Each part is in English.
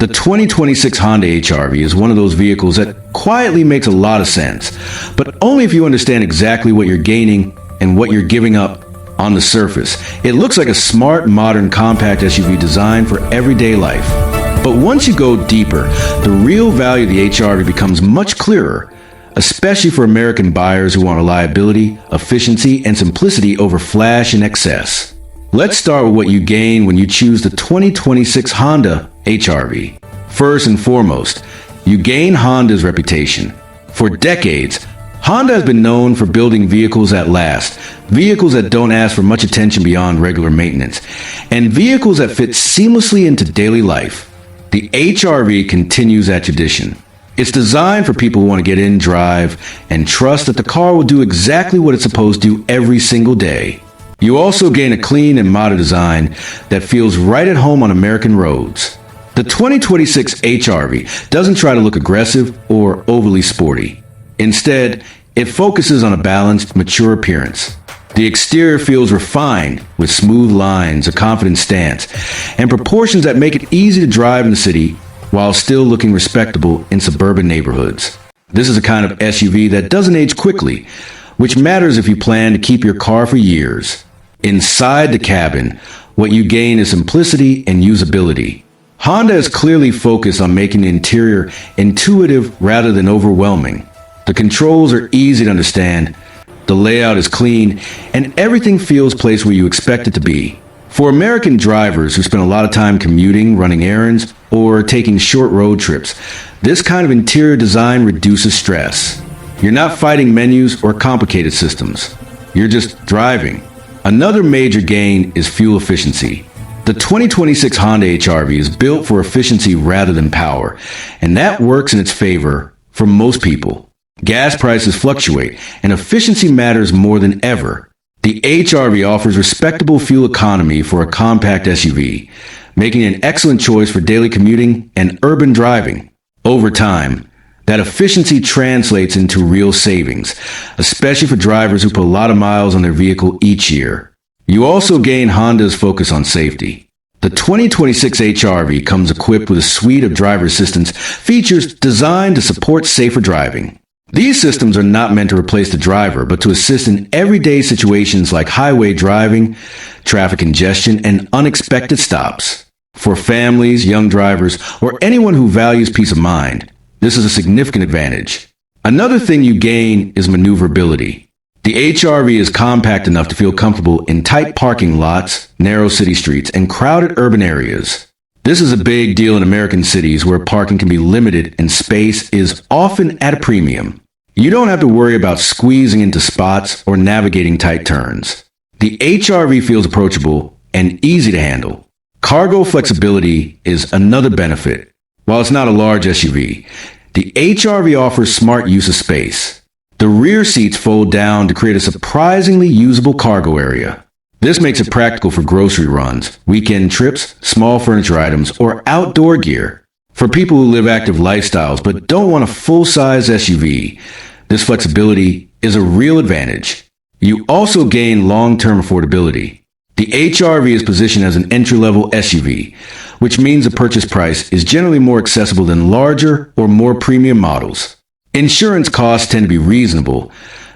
The 2026 Honda HR-V is one of those vehicles that quietly makes a lot of sense, but only if you understand exactly what you're gaining and what you're giving up. On the surface, it looks like a smart, modern, compact SUV designed for everyday life. But once you go deeper, the real value of the HR-V becomes much clearer, especially for American buyers who want reliability, efficiency, and simplicity over flash and excess. Let's start with what you gain when you choose the 2026 Honda HR-V. First and foremost, you gain Honda's reputation. For decades, Honda has been known for building vehicles that last, vehicles that don't ask for much attention beyond regular maintenance, and vehicles that fit seamlessly into daily life. The HR-V continues that tradition. It's designed for people who want to get in, drive, and trust that the car will do exactly what it's supposed to do every single day. You also gain a clean and modern design that feels right at home on American roads. The 2026 HR-V doesn't try to look aggressive or overly sporty. Instead, it focuses on a balanced, mature appearance. The exterior feels refined, with smooth lines, a confident stance, and proportions that make it easy to drive in the city while still looking respectable in suburban neighborhoods. This is a kind of SUV that doesn't age quickly, which matters if you plan to keep your car for years. Inside the cabin, what you gain is simplicity and usability. Honda is clearly focused on making the interior intuitive rather than overwhelming. The controls are easy to understand, the layout is clean, and everything feels placed where you expect it to be. For American drivers who spend a lot of time commuting, running errands, or taking short road trips, this kind of interior design reduces stress. You're not fighting menus or complicated systems. You're just driving. Another major gain is fuel efficiency. The 2026 Honda HR-V is built for efficiency rather than power, and that works in its favor for most people. Gas prices fluctuate, and efficiency matters more than ever. The HR-V offers respectable fuel economy for a compact SUV, making it an excellent choice for daily commuting and urban driving. Over time, that efficiency translates into real savings, especially for drivers who put a lot of miles on their vehicle each year. You also gain Honda's focus on safety. The 2026 HR-V comes equipped with a suite of driver assistance features designed to support safer driving. These systems are not meant to replace the driver, but to assist in everyday situations like highway driving, traffic congestion, and unexpected stops. For families, young drivers, or anyone who values peace of mind, this is a significant advantage. Another thing you gain is maneuverability. The HR-V is compact enough to feel comfortable in tight parking lots, narrow city streets, and crowded urban areas. This is a big deal in American cities where parking can be limited and space is often at a premium. You don't have to worry about squeezing into spots or navigating tight turns. The HR-V feels approachable and easy to handle. Cargo flexibility is another benefit. While it's not a large SUV, the HR-V offers smart use of space. The rear seats fold down to create a surprisingly usable cargo area. This makes it practical for grocery runs, weekend trips, small furniture items, or outdoor gear. For people who live active lifestyles but don't want a full-size SUV, this flexibility is a real advantage. You also gain long-term affordability. The HR-V is positioned as an entry-level SUV, which means the purchase price is generally more accessible than larger or more premium models. Insurance costs tend to be reasonable,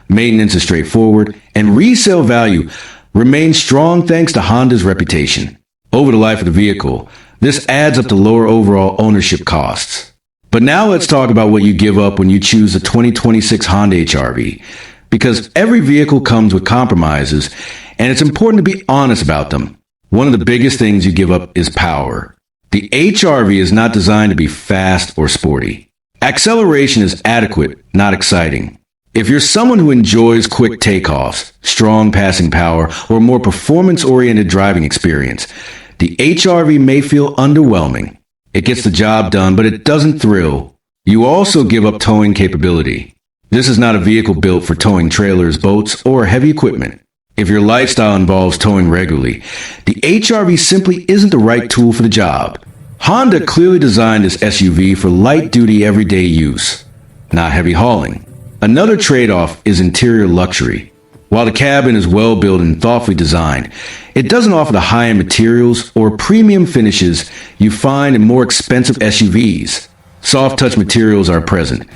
maintenance is straightforward, and resale value remains strong thanks to Honda's reputation. Over the life of the vehicle, this adds up to lower overall ownership costs. But now let's talk about what you give up when you choose the 2026 Honda HR-V, because every vehicle comes with compromises, and it's important to be honest about them. One of the biggest things you give up is power. The HR-V is not designed to be fast or sporty. Acceleration is adequate, not exciting. If you're someone who enjoys quick takeoffs, strong passing power, or more performance-oriented driving experience, the HR-V may feel underwhelming. It gets the job done, but it doesn't thrill. You also give up towing capability. This is not a vehicle built for towing trailers, boats, or heavy equipment. If your lifestyle involves towing regularly, the HR-V simply isn't the right tool for the job. Honda clearly designed this SUV for light-duty everyday use, not heavy hauling. Another trade-off is interior luxury. While the cabin is well built and thoughtfully designed, it doesn't offer the high-end materials or premium finishes you find in more expensive SUVs. Soft-touch materials are present,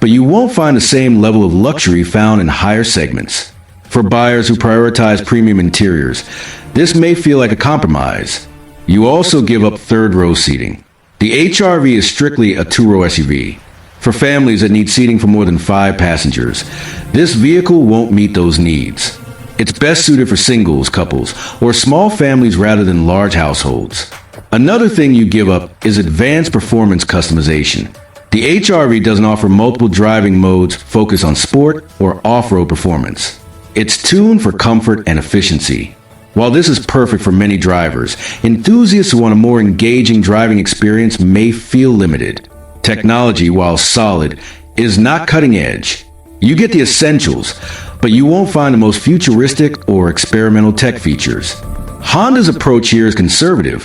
but you won't find the same level of luxury found in higher segments. For buyers who prioritize premium interiors, this may feel like a compromise. You also give up third-row seating. The HRV is strictly a two-row SUV. For families that need seating for more than 5 passengers, this vehicle won't meet those needs. It's best suited for singles, couples, or small families rather than large households. Another thing you give up is advanced performance customization. The HRV doesn't offer multiple driving modes focused on sport or off-road performance. It's tuned for comfort and efficiency. While this is perfect for many drivers, enthusiasts who want a more engaging driving experience may feel limited. Technology, while solid, is not cutting edge. You get the essentials, but you won't find the most futuristic or experimental tech features. Honda's approach here is conservative,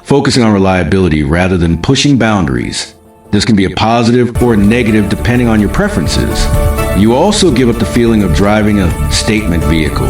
focusing on reliability rather than pushing boundaries. This can be a positive or a negative depending on your preferences. You also give up the feeling of driving a statement vehicle.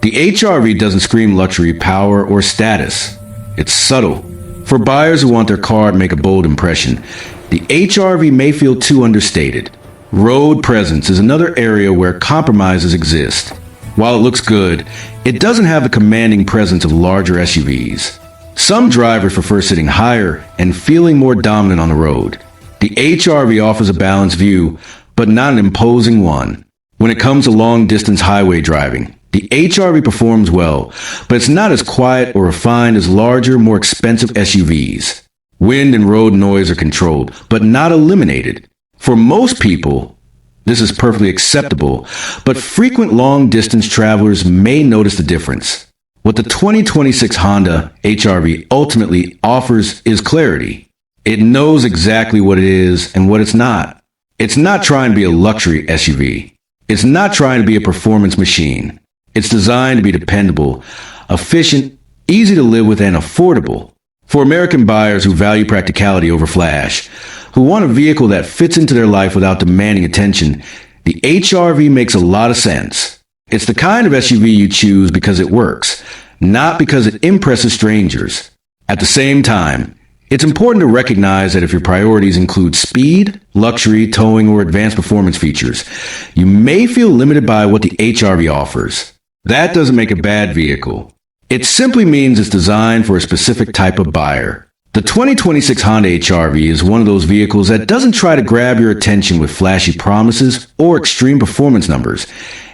The HRV doesn't scream luxury, power, or status. It's subtle. For buyers who want their car to make a bold impression, the HRV may feel too understated. Road presence is another area where compromises exist. While it looks good, it doesn't have the commanding presence of larger SUVs. Some drivers prefer sitting higher and feeling more dominant on the road. The HRV offers a balanced view, but not an imposing one. When it comes to long-distance highway driving, the HRV performs well, but it's not as quiet or refined as larger, more expensive SUVs. Wind and road noise are controlled, but not eliminated. For most people, this is perfectly acceptable, but frequent long-distance travelers may notice the difference. What the 2026 Honda HRV ultimately offers is clarity. It knows exactly what it is and what it's not. It's not trying to be a luxury SUV. It's not trying to be a performance machine. It's designed to be dependable, efficient, easy to live with, and affordable. For American buyers who value practicality over flash, who want a vehicle that fits into their life without demanding attention, the HRV makes a lot of sense. It's the kind of SUV you choose because it works, not because it impresses strangers. At the same time, it's important to recognize that if your priorities include speed, luxury, towing, or advanced performance features, you may feel limited by what the HRV offers. That doesn't make a bad vehicle. It simply means it's designed for a specific type of buyer. The 2026 Honda HRV is one of those vehicles that doesn't try to grab your attention with flashy promises or extreme performance numbers,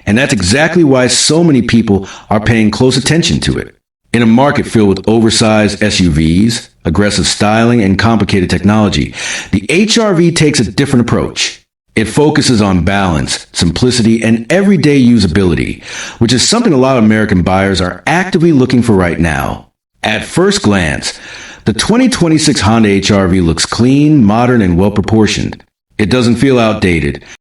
and that's exactly why so many people are paying close attention to it. In a market filled with oversized SUVs, aggressive styling, and complicated technology, the HRV takes a different approach. It focuses on balance, simplicity, and everyday usability, which is something a lot of American buyers are actively looking for right now. At first glance, the 2026 Honda HRV looks clean, modern, and well-proportioned. It doesn't feel outdated,